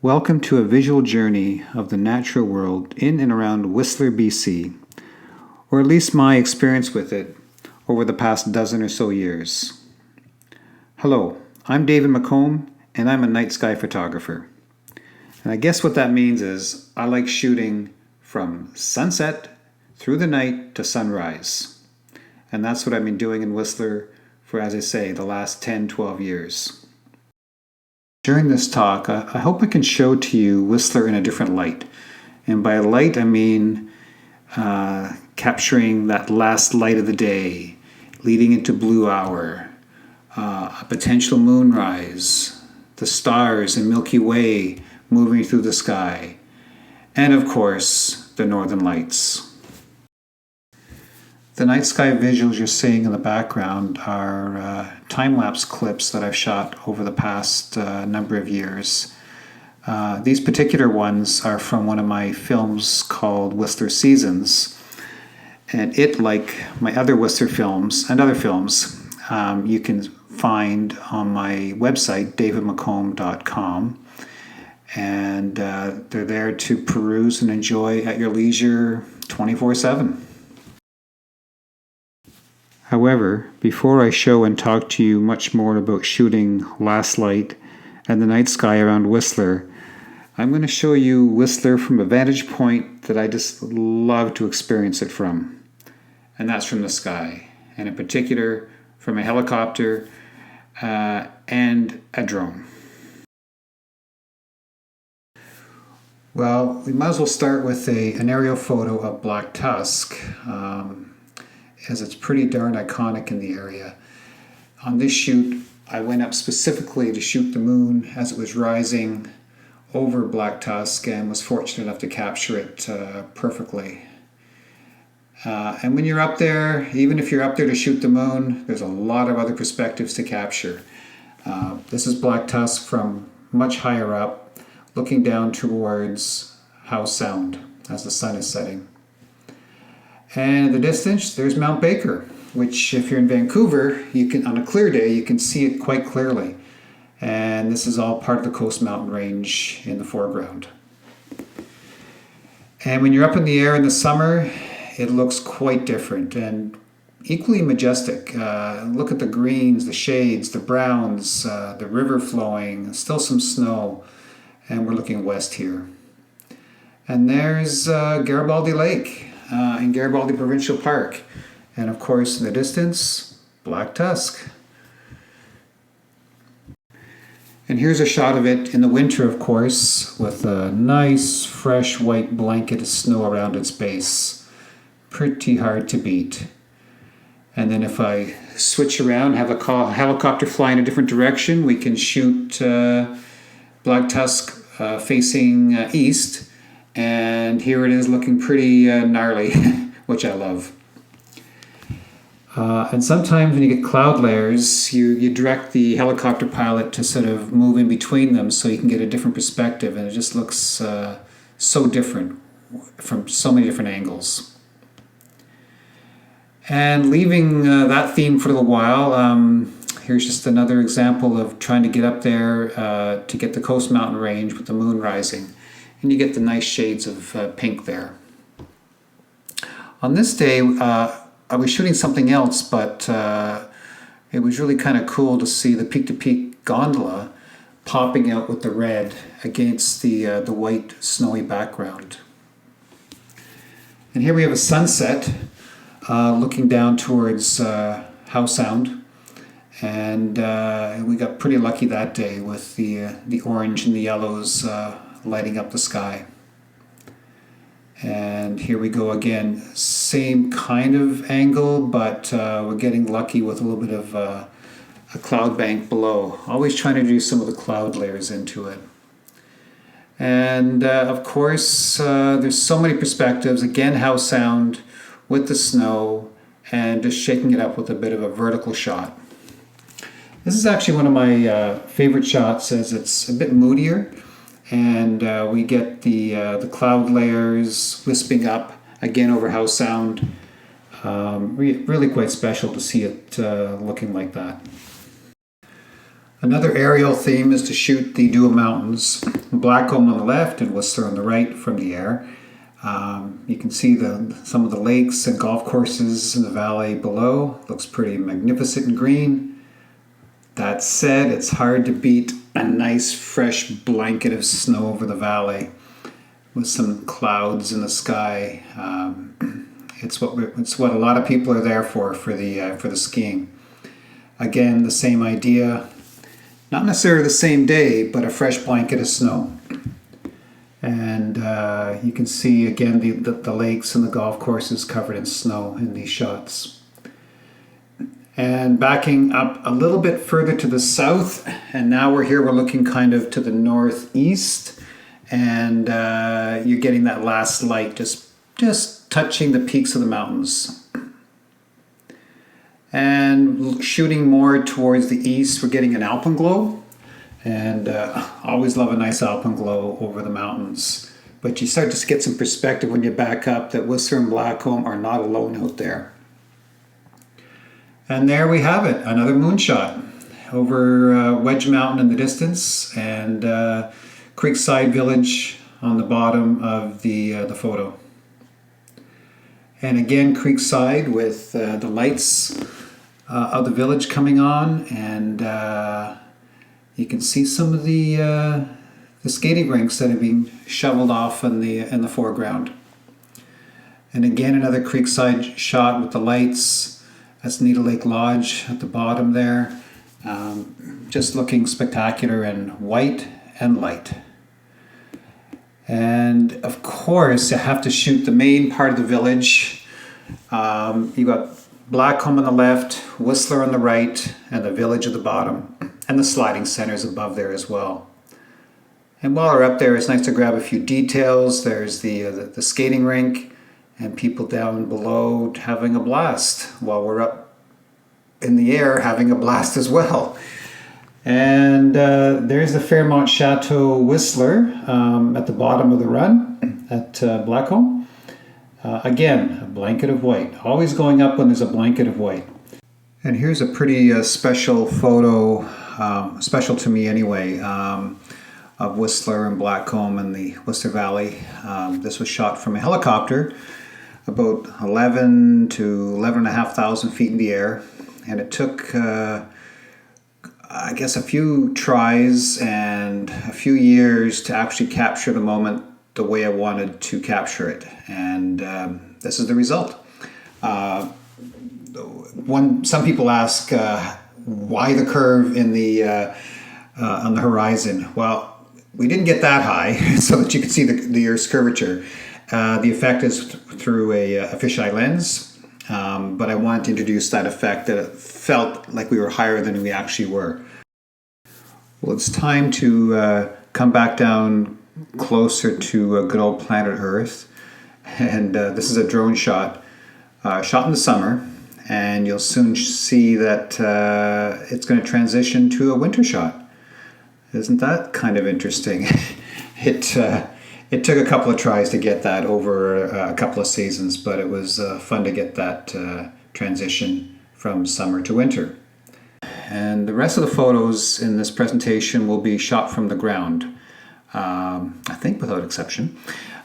Welcome to a visual journey of the natural world in and around Whistler, BC, or at least my experience with it over the past dozen or so years. Hello, I'm David McColm, and I'm a night sky photographer. And I guess what that means is I like shooting from sunset through the night to sunrise. And that's what I've been doing in Whistler for, as I say, the last 10, 12 years. During this talk, I hope I can show to you Whistler in a different light. And by light, I mean capturing that last light of the day, leading into blue hour, a potential moonrise, the stars and Milky Way moving through the sky, and of course, the northern lights. The night sky visuals you're seeing in the background are time-lapse clips that I've shot over the past number of years. These particular ones are from one of my films called Whistler Seasons. And it, like my other Whistler films and other films, you can find on my website, davidmccomb.com. And they're there to peruse and enjoy at your leisure 24/7. However, before I show and talk to you much more about shooting last light and the night sky around Whistler, I'm going to show you Whistler from a vantage point that I just love to experience it from. And that's from the sky, and in particular from a helicopter and a drone. Well, we might as well start with an aerial photo of Black Tusk, as it's pretty darn iconic in the area. On this shoot, I went up specifically to shoot the moon as it was rising over Black Tusk and was fortunate enough to capture it perfectly. And when you're up there, even if you're up there to shoot the moon, there's a lot of other perspectives to capture. This is Black Tusk from much higher up, looking down towards Howe Sound as the sun is setting. And in the distance, there's Mount Baker, which if you're in Vancouver, you can, on a clear day, you can see it quite clearly. And this is all part of the Coast Mountain Range in the foreground. And when you're up in the air in the summer, it looks quite different and equally majestic. Look at the greens, the shades, the browns, the river flowing, still some snow, and we're looking west here. And there's Garibaldi Lake in Garibaldi Provincial Park. And of course, in the distance, Black Tusk. And here's a shot of it in the winter, of course, with a nice, fresh, white blanket of snow around its base. Pretty hard to beat. And then if I switch around, have a helicopter fly in a different direction, we can shoot Black Tusk facing east. And here it is looking pretty gnarly, which I love. And sometimes when you get cloud layers, you direct the helicopter pilot to sort of move in between them so you can get a different perspective, and it just looks so different from so many different angles. And leaving that theme for a little while, here's just another example of trying to get up there to get the Coast Mountain Range with the moon rising. And you get the nice shades of pink there. On this day, I was shooting something else, but it was really kind of cool to see the peak-to-peak gondola popping out with the red against the white snowy background. And here we have a sunset looking down towards Howe Sound. And we got pretty lucky that day with the orange and the yellows lighting up the sky. And here we go again, same kind of angle, but we're getting lucky with a little bit of a cloud bank below. Always trying to do some of the cloud layers into it. And of course, there's so many perspectives. Again, Howe Sound with the snow and just shaking it up with a bit of a vertical shot. This is actually one of my favorite shots as it's a bit moodier. And we get the cloud layers wisping up again over Howe Sound. Really quite special to see it looking like that. Another aerial theme is to shoot the dual mountains, Blackcomb on the left and Whistler on the right from the air. You can see some of the lakes and golf courses in the valley below. Looks pretty magnificent and green. That said, it's hard to beat a nice fresh blanket of snow over the valley with some clouds in the sky. It's what a lot of people are there for the skiing. Again, the same idea. Not necessarily the same day, but a fresh blanket of snow. And you can see again the lakes and the golf courses covered in snow in these shots. And backing up a little bit further to the south, and now we're looking kind of to the northeast, and you're getting that last light just touching the peaks of the mountains. And shooting more towards the east, we're getting an alpenglow. And always love a nice alpenglow over the mountains. But you start to get some perspective when you back up that Whistler and Blackcomb are not alone out there. And there we have it, another moonshot over Wedge Mountain in the distance and Creekside Village on the bottom of the photo. And again, Creekside with the lights of the village coming on, and you can see some of the skating rinks that are being shoveled off in the foreground. And again, another Creekside shot with the lights. That's Needle Lake Lodge at the bottom there. Just looking spectacular in white and light. And of course, you have to shoot the main part of the village. You got Blackcomb on the left, Whistler on the right, and the village at the bottom, and the sliding centers above there as well. And while we're up there, it's nice to grab a few details. There's the skating rink and people down below having a blast while we're up in the air having a blast as well. And there's the Fairmont Chateau Whistler at the bottom of the run at Blackcomb. Again, a blanket of white. Always going up when there's a blanket of white. And here's a pretty special photo, special to me anyway, of Whistler and Blackcomb in the Whistler Valley. This was shot from a helicopter, about 11 to 11,500 feet in the air. And it took, I guess, a few tries and a few years to actually capture the moment the way I wanted to capture it, and this is the result. Some people ask why the curve in on the horizon. Well, we didn't get that high so that you could see the Earth's curvature. The effect is through a fisheye lens, but I wanted to introduce that effect that it felt like we were higher than we actually were. Well, it's time to come back down closer to good old planet Earth, and this is a drone shot in the summer, and you'll soon see that it's going to transition to a winter shot. Isn't that kind of interesting? It took a couple of tries to get that over a couple of seasons, but it was fun to get that transition from summer to winter. And the rest of the photos in this presentation will be shot from the ground. I think without exception.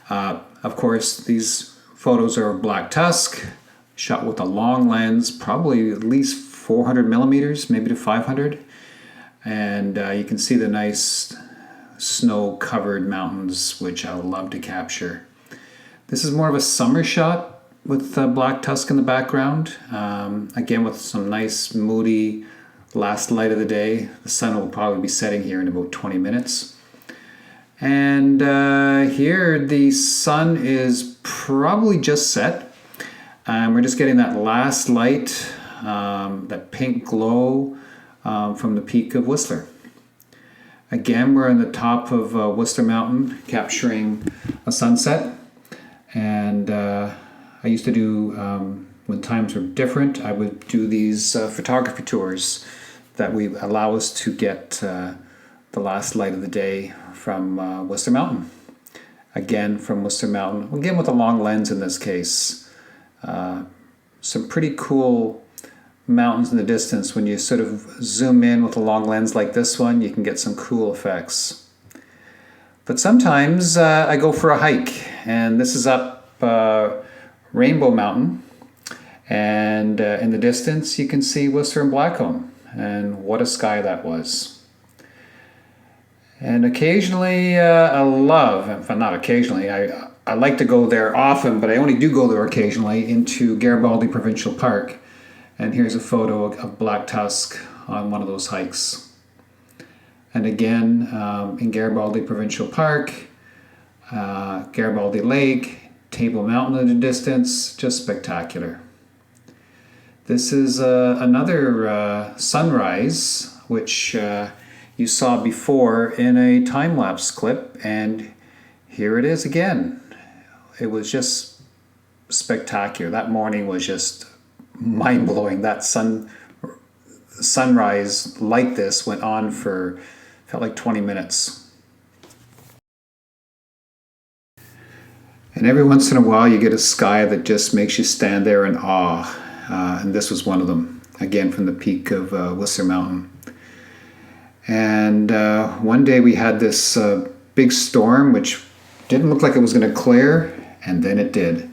Of course, these photos are Black Tusk, shot with a long lens, probably at least 400 millimeters, maybe to 500. And you can see the nice snow-covered mountains, which I would love to capture. This is more of a summer shot with Black Tusk in the background. Again, with some nice, moody last light of the day. The sun will probably be setting here in about 20 minutes. And here the sun is probably just set. We're just getting that last light, that pink glow from the peak of Whistler. Again, we're on the top of Whistler Mountain capturing a sunset. And I used to do, when times were different, I would do these photography tours that we allow us to get the last light of the day from Whistler Mountain. Again, from Whistler Mountain, again with a long lens in this case. Some pretty cool mountains in the distance, when you sort of zoom in with a long lens like this one, you can get some cool effects. But sometimes I go for a hike, and this is up Rainbow Mountain, and in the distance you can see Whistler and Blackcomb, and what a sky that was. And occasionally I like to go there often, but I only do go there occasionally, into Garibaldi Provincial Park. And here's a photo of Black Tusk on one of those hikes. And again, in Garibaldi Provincial Park, Garibaldi Lake, Table Mountain in the distance, just spectacular. This is another sunrise, which you saw before in a time-lapse clip, and here it is again. It was just spectacular. That morning was just mind-blowing. That sunrise like this went on for, felt like 20 minutes. And every once in a while you get a sky that just makes you stand there in awe. And this was one of them, again from the peak of Whistler Mountain. And one day we had this big storm which didn't look like it was going to clear, and then it did.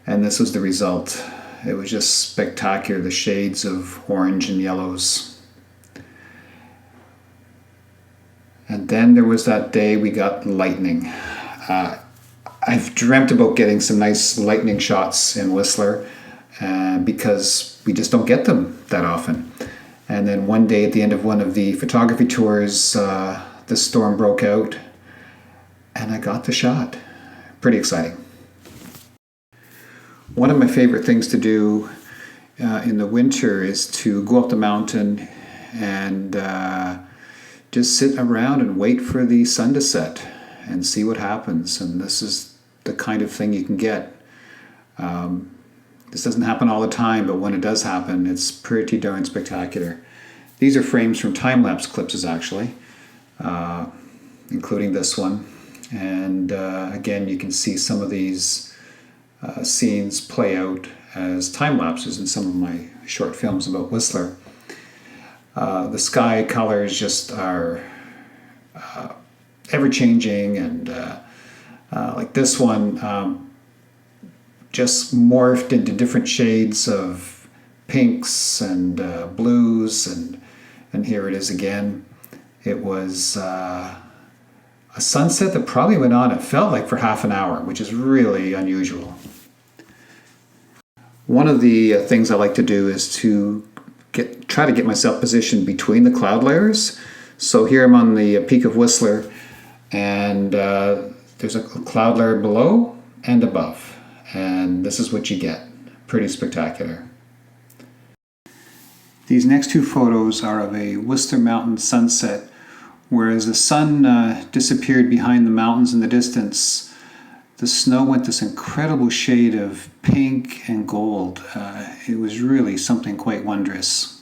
And this was the result. It was just spectacular, the shades of orange and yellows. And then there was that day we got lightning. I've dreamt about getting some nice lightning shots in Whistler because we just don't get them that often. And then one day at the end of one of the photography tours, the storm broke out and I got the shot. Pretty exciting. One of my favorite things to do in the winter is to go up the mountain and just sit around and wait for the sun to set and see what happens. And this is the kind of thing you can get. This doesn't happen all the time, but when it does happen, it's pretty darn spectacular. These are frames from time-lapse clips, actually, including this one. And again, you can see some of these scenes play out as time-lapses in some of my short films about Whistler. The sky colors just are ever-changing, and like this one just morphed into different shades of pinks and blues, and here it is again. It was a sunset that probably went on, it felt like, for half an hour, which is really unusual. One of the things I like to do is to try to get myself positioned between the cloud layers. So here I'm on the peak of Whistler, and there's a cloud layer below and above, and this is what you get. Pretty spectacular. These next two photos are of a Whistler Mountain sunset, where as the sun disappeared behind the mountains in the distance, the snow went this incredible shade of pink and gold. It was really something quite wondrous.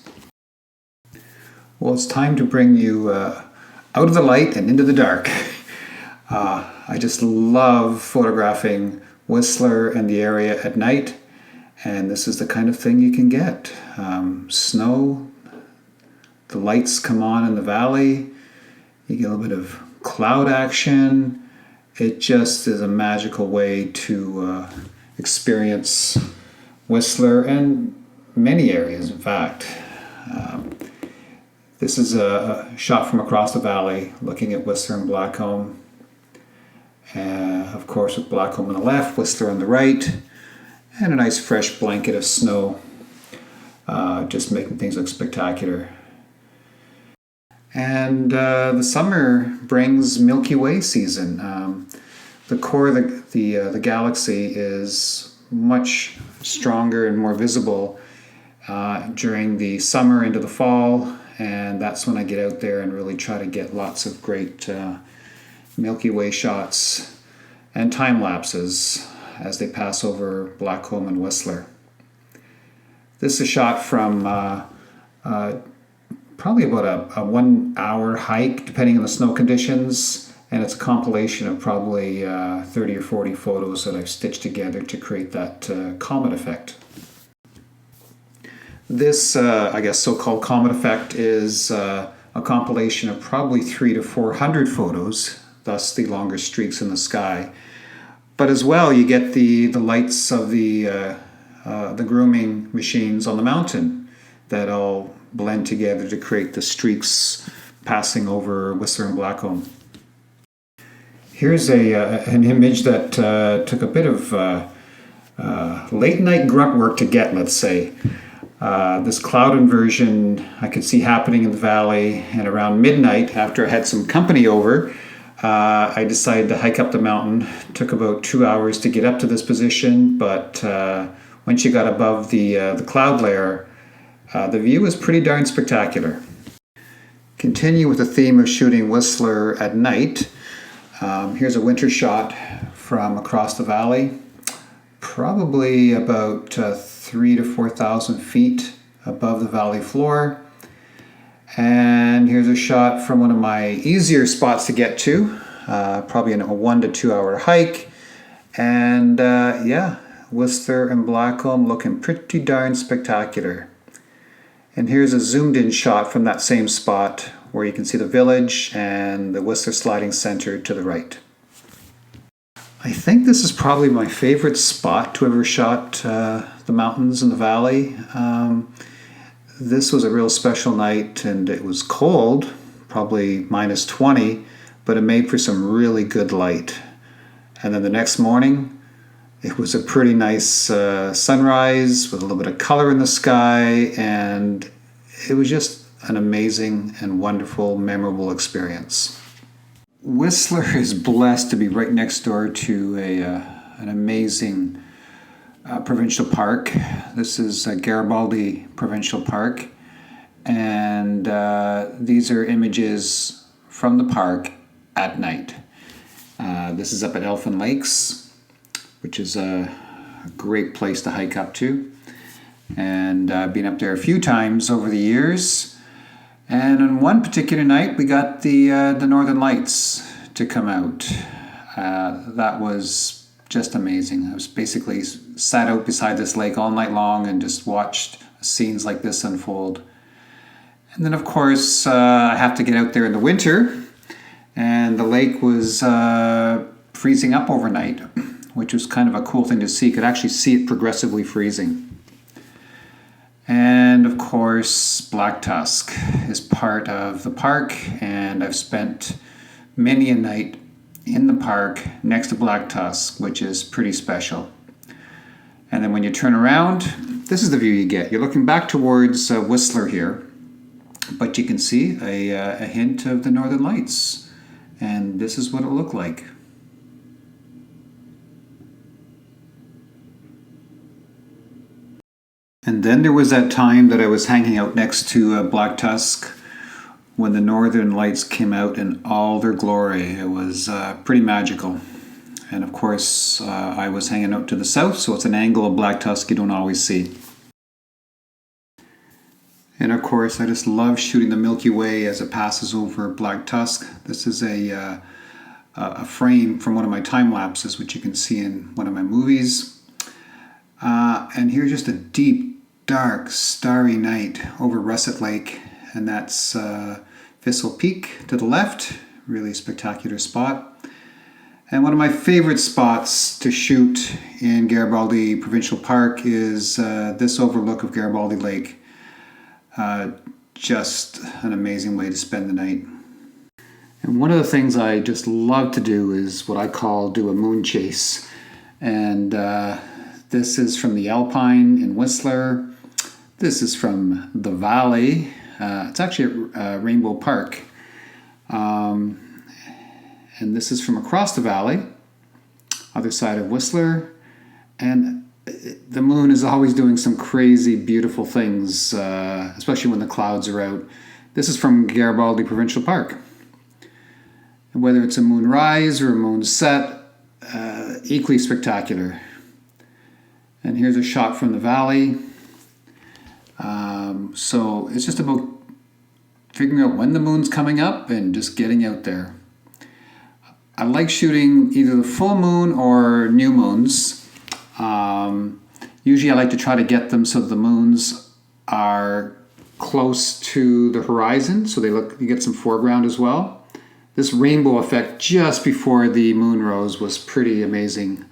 Well, it's time to bring you out of the light and into the dark. I just love photographing Whistler and the area at night, and this is the kind of thing you can get. Snow, the lights come on in the valley, you get a little bit of cloud action. It just is a magical way to experience Whistler and many areas, in fact. This is a shot from across the valley looking at Whistler and Blackcomb. Of course, with Blackcomb on the left, Whistler on the right, and a nice fresh blanket of snow, just making things look spectacular. And the summer brings Milky Way season. The core of the galaxy is much stronger and more visible during the summer into the fall, and that's when I get out there and really try to get lots of great Milky Way shots and time lapses as they pass over Blackcomb and Whistler. This is a shot from probably about a 1 hour hike, depending on the snow conditions, and it's a compilation of probably 30 or 40 photos that I've stitched together to create that comet effect. This, I guess, so-called comet effect is a compilation of probably 300 to 400 photos, thus the longer streaks in the sky. But as well, you get the lights of the grooming machines on the mountain that all blend together to create the streaks passing over Whistler and Blackcomb. Here's an image that took a bit of late night grunt work to get, let's say. This cloud inversion I could see happening in the valley, and around midnight, after I had some company over, I decided to hike up the mountain. It took about 2 hours to get up to this position, but once you got above the cloud layer, the view was pretty darn spectacular. Continue with the theme of shooting Whistler at night. Here's a winter shot from across the valley, probably about 3,000 to 4,000 feet above the valley floor. And here's a shot from one of my easier spots to get to, probably a 1 to 2 hour hike. And yeah, Whistler and Blackcomb looking pretty darn spectacular. And here's a zoomed in shot from that same spot where you can see the village and the Whistler Sliding Center to the right. I think this is probably my favorite spot to ever shot the mountains in the valley. This was a real special night, and it was cold, probably minus 20, but it made for some really good light. And then the next morning, it was a pretty nice sunrise with a little bit of color in the sky, and it was just an amazing and wonderful, memorable experience. Whistler is blessed to be right next door to an amazing provincial park. This is Garibaldi Provincial Park, and these are images from the park at night. This is up at Elfin Lakes, which is a great place to hike up to, and I've been up there a few times over the years. And on one particular night, we got the Northern Lights to come out. That was just amazing. I was basically sat out beside this lake all night long and just watched scenes like this unfold. And then, of course, I have to get out there in the winter, and the lake was freezing up overnight, which was kind of a cool thing to see. You could actually see it progressively freezing. And of course, Black Tusk is part of the park, and I've spent many a night in the park next to Black Tusk, which is pretty special. And then when you turn around, this is the view you get. You're looking back towards Whistler here, but you can see a hint of the Northern Lights, and this is what it looked like. And then there was that time that I was hanging out next to Black Tusk when the Northern Lights came out in all their glory. It was pretty magical. And of course, I was hanging out to the south, so it's an angle of Black Tusk you don't always see. And of course, I just love shooting the Milky Way as it passes over Black Tusk. This is a frame from one of my time lapses, which you can see in one of my movies. And here's just a deep, dark, starry night over Russet Lake, and that's Thistle Peak to the left. Really spectacular spot. And one of my favorite spots to shoot in Garibaldi Provincial Park is this overlook of Garibaldi Lake. Just an amazing way to spend the night. And one of the things I just love to do is what I call do a moon chase. And this is from the Alpine in Whistler. This is from the Valley. It's actually at Rainbow Park. And this is from across the valley, other side of Whistler. And the moon is always doing some crazy, beautiful things, especially when the clouds are out. This is from Garibaldi Provincial Park. And whether it's a moon rise or a moon set, equally spectacular. And here's a shot from the valley. So it's just about figuring out when the moon's coming up and just getting out there. I like shooting either the full moon or new moons. Usually I like to try to get them so the moon's are close to the horizon, so you get some foreground as well. This rainbow effect just before the moon rose was pretty amazing,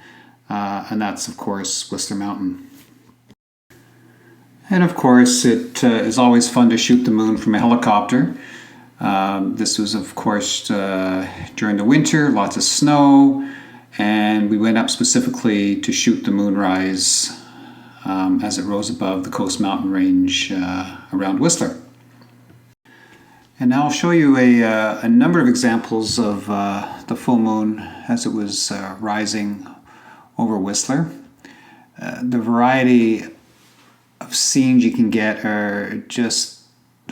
and that's of course Whistler Mountain. And of course it is always fun to shoot the moon from a helicopter. This was of course during the winter, lots of snow, and we went up specifically to shoot the moonrise as it rose above the Coast Mountain Range around Whistler. And now I'll show you a number of examples of the full moon as it was rising over Whistler. The variety of scenes you can get are just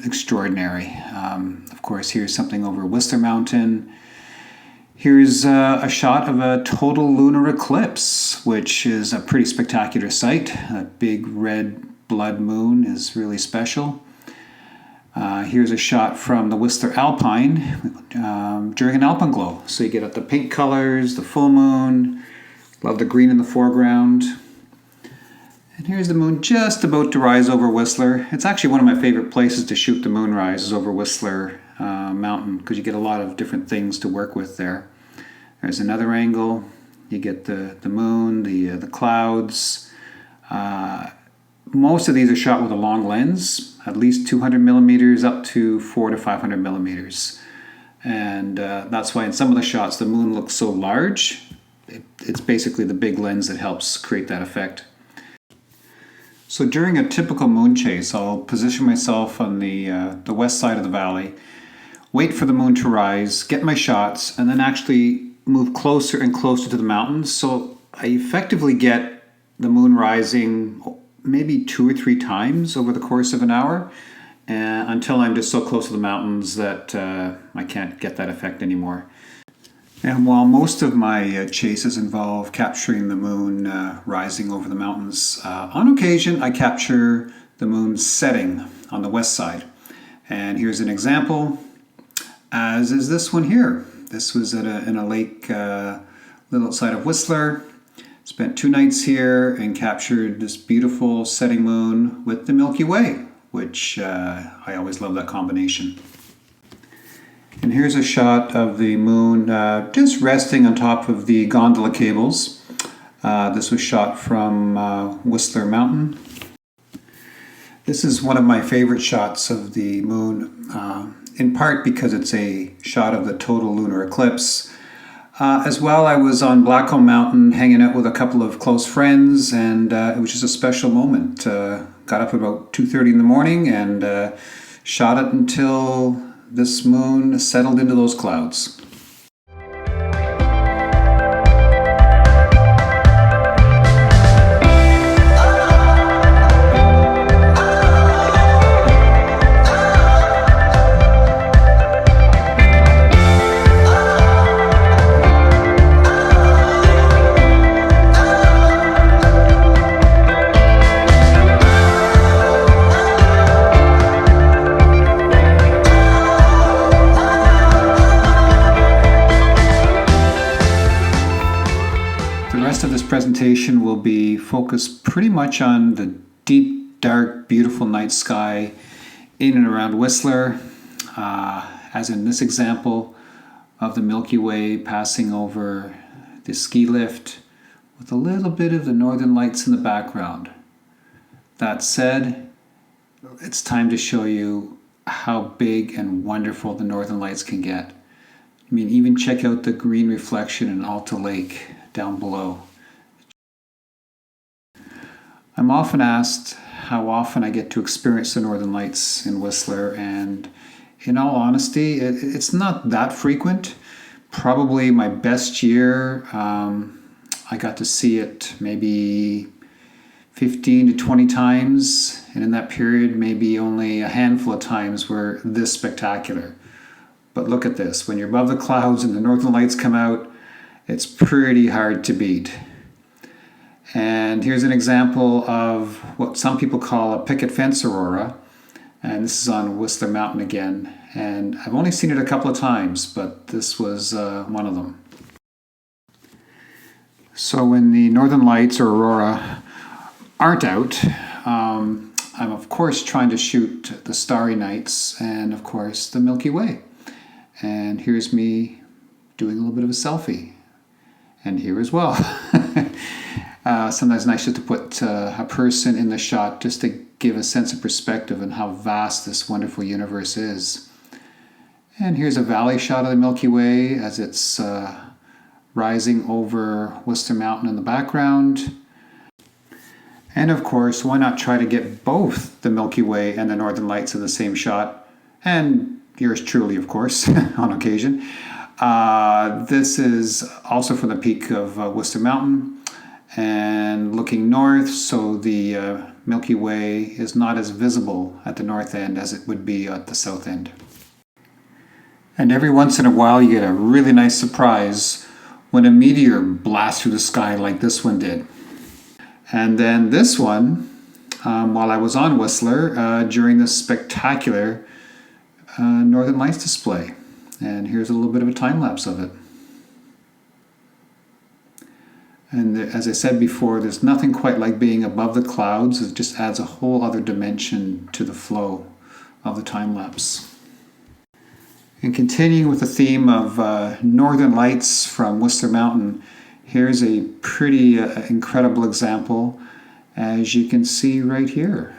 extraordinary. Of course, here's something over Whistler Mountain. Here's a shot of a total lunar eclipse, which is a pretty spectacular sight. That big red blood moon is really special. Here's a shot from the Whistler Alpine during an alpenglow. So you get the pink colors, the full moon, love the green in the foreground. And here's the moon just about to rise over Whistler. It's actually one of my favorite places to shoot the moonrise is over Whistler Mountain, because you get a lot of different things to work with there. There's another angle. You get the moon, the clouds. Most of these are shot with a long lens, at least 200 millimeters up to 400 to 500 millimeters. And that's why in some of the shots the moon looks so large. It's basically the big lens that helps create that effect. So during a typical moon chase, I'll position myself on the west side of the valley, wait for the moon to rise, get my shots, and then actually move closer and closer to the mountains. So I effectively get the moon rising maybe 2 or 3 times over the course of an hour, until I'm just so close to the mountains that I can't get that effect anymore. And while most of my chases involve capturing the moon rising over the mountains, on occasion I capture the moon setting on the west side. And here's an example, as is this one here. This was in a lake little outside of Whistler. Spent 2 nights here and captured this beautiful setting moon with the Milky Way, which I always love that combination. And here's a shot of the moon just resting on top of the gondola cables. This was shot from Whistler Mountain. This is one of my favorite shots of the moon, in part because it's a shot of the total lunar eclipse. As well, I was on Blackcomb Mountain hanging out with a couple of close friends, and it was just a special moment. Got up about 2:30 in the morning and shot it until this moon settled into those clouds. Of this presentation will be focused pretty much on the deep, dark, beautiful night sky in and around Whistler, as in this example of the Milky Way passing over the ski lift with a little bit of the northern lights in the background. That said, it's time to show you how big and wonderful the northern lights can get. I mean, even check out the green reflection in Alta Lake down below. I'm often asked how often I get to experience the northern lights in Whistler, and in all honesty, it's not that frequent. Probably my best year, I got to see it maybe 15 to 20 times, and in that period, maybe only a handful of times were this spectacular. But look at this, when you're above the clouds and the northern lights come out, it's pretty hard to beat. And here's an example of what some people call a picket fence aurora. And this is on Whistler Mountain again. And I've only seen it a couple of times, but this was one of them. So when the northern lights or aurora aren't out, I'm of course trying to shoot the starry nights and of course the Milky Way. And here's me doing a little bit of a selfie. And here as well. Sometimes nice just to put a person in the shot just to give a sense of perspective on how vast this wonderful universe is. And here's a valley shot of the Milky Way as it's rising over Whistler Mountain in the background. And of course, why not try to get both the Milky Way and the Northern Lights in the same shot? And yours truly, of course, on occasion. This is also from the peak of Whistler Mountain and looking north, so the Milky Way is not as visible at the north end as it would be at the south end. And every once in a while you get a really nice surprise when a meteor blasts through the sky like this one did. And then this one, while I was on Whistler during this spectacular Northern Lights display. And here's a little bit of a time lapse of it. And as I said before, there's nothing quite like being above the clouds. It just adds a whole other dimension to the flow of the time lapse. And continuing with the theme of Northern Lights from Whistler Mountain, here's a pretty incredible example, as you can see right here.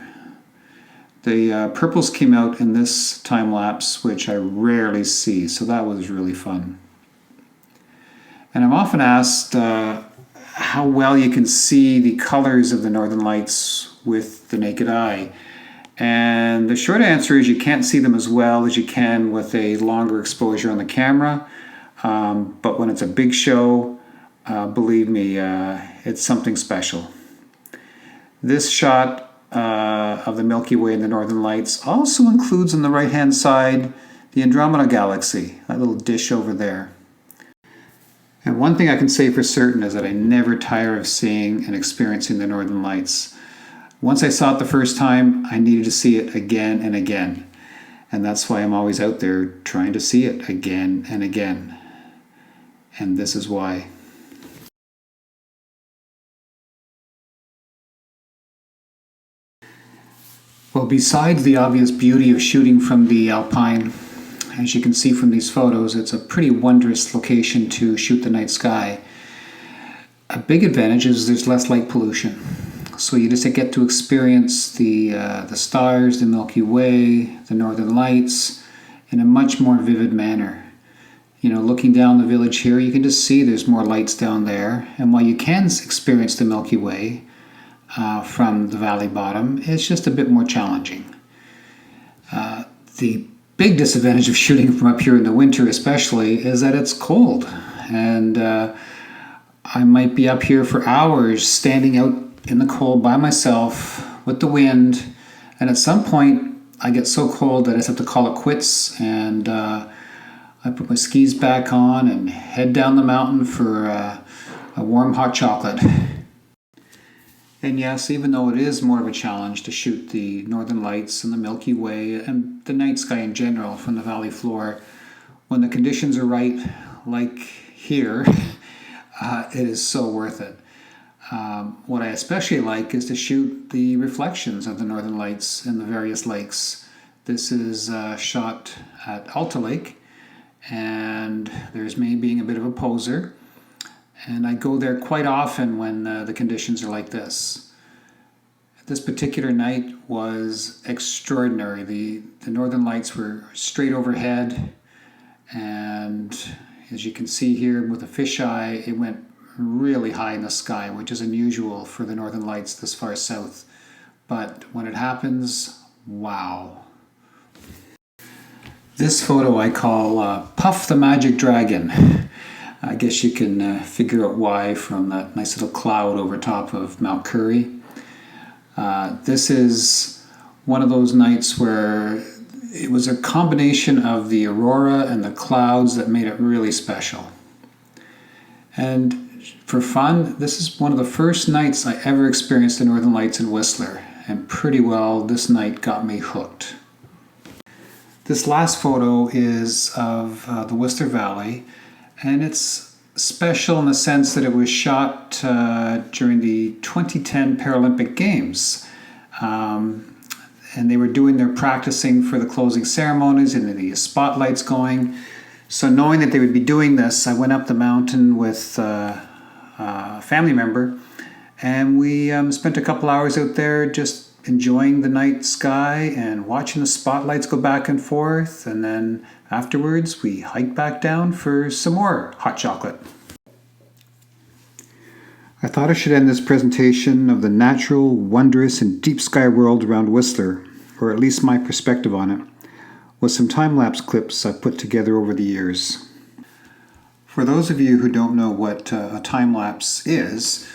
The purples came out in this time lapse, which I rarely see, so that was really fun. And I'm often asked how well you can see the colors of the Northern Lights with the naked eye. And the short answer is you can't see them as well as you can with a longer exposure on the camera. But when it's a big show, believe me, it's something special. This shot of the Milky Way and the Northern Lights also includes on the right-hand side the Andromeda Galaxy, that little dish over there. And one thing I can say for certain is that I never tire of seeing and experiencing the Northern Lights. Once I saw it the first time, I needed to see it again and again. And that's why I'm always out there trying to see it again and again. And this is why. Well, besides the obvious beauty of shooting from the Alpine, as you can see from these photos, it's a pretty wondrous location to shoot the night sky. A big advantage is there's less light pollution. So you just get to experience the stars, the Milky Way, the Northern Lights in a much more vivid manner. You know, looking down the village here, you can just see there's more lights down there. And while you can experience the Milky Way from the valley bottom, it's just a bit more challenging. The big disadvantage of shooting from up here in the winter especially is that it's cold. And I might be up here for hours standing out in the cold by myself with the wind, and at some point I get so cold that I just have to call it quits, and I put my skis back on and head down the mountain for a warm hot chocolate. And yes, even though it is more of a challenge to shoot the Northern Lights and the Milky Way and the night sky in general from the valley floor, when the conditions are right, like here, it is so worth it. What I especially like is to shoot the reflections of the Northern Lights in the various lakes. This is shot at Alta Lake, and there's me being a bit of a poser. And I go there quite often when the conditions are like this. This particular night was extraordinary. The Northern Lights were straight overhead, and as you can see here with the fisheye, it went really high in the sky, which is unusual for the Northern Lights this far south. But when it happens, wow. This photo I call Puff the Magic Dragon. I guess you can figure out why from that nice little cloud over top of Mount Currie. This is one of those nights where it was a combination of the aurora and the clouds that made it really special. And for fun, this is one of the first nights I ever experienced the Northern Lights in Whistler, and pretty well this night got me hooked. This last photo is of the Whistler Valley, and it's special in the sense that it was shot during the 2010 Paralympic Games. and they were doing their practicing for the closing ceremonies and the spotlights going. So knowing that they would be doing this, I went up the mountain with a family member, and we spent a couple hours out there just enjoying the night sky and watching the spotlights go back and forth. And then afterwards, we hiked back down for some more hot chocolate. I thought I should end this presentation of the natural, wondrous, and deep sky world around Whistler, or at least my perspective on it, with some time-lapse clips I've put together over the years. For those of you who don't know what a time-lapse is,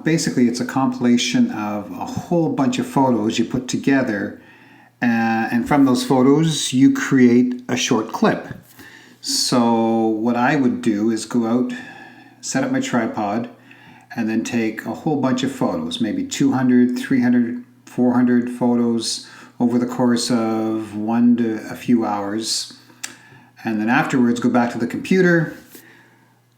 basically it's a compilation of a whole bunch of photos you put together, and from those photos you create a short clip. So what I would do is go out, set up my tripod, and then take a whole bunch of photos, maybe 200, 300, 400 photos over the course of 1 to a few hours. And then afterwards go back to the computer,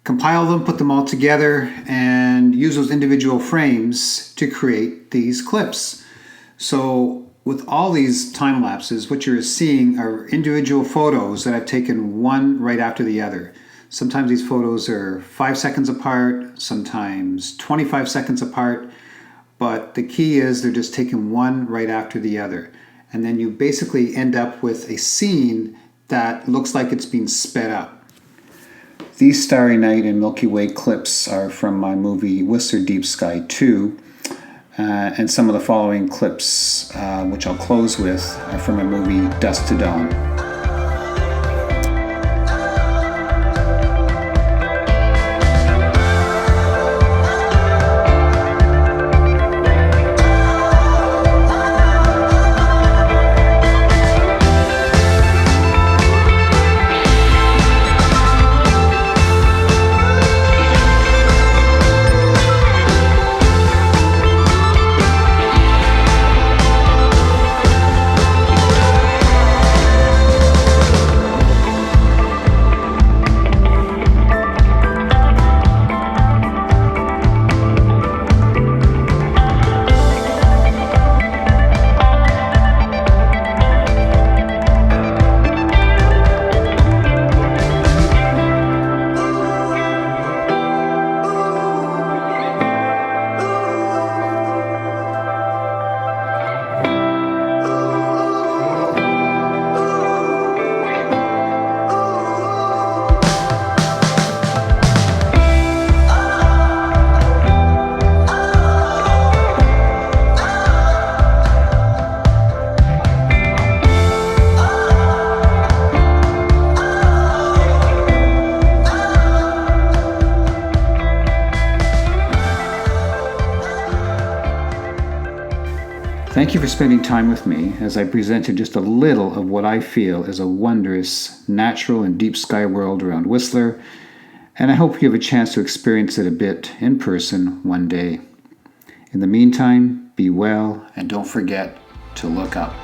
compile them, put them all together, and use those individual frames to create these clips. So with all these time lapses, what you're seeing are individual photos that I've taken one right after the other. Sometimes these photos are 5 seconds apart, sometimes 25 seconds apart, but the key is they're just taken one right after the other. And then you basically end up with a scene that looks like it's been sped up. These Starry Night and Milky Way clips are from my movie Whistler Deep Sky 2, and some of the following clips, which I'll close with, are from my movie Dusk to Dawn. Thank you for spending time with me as I presented just a little of what I feel is a wondrous, natural, and deep sky world around Whistler, and I hope you have a chance to experience it a bit in person one day. In the meantime, be well, and don't forget to look up.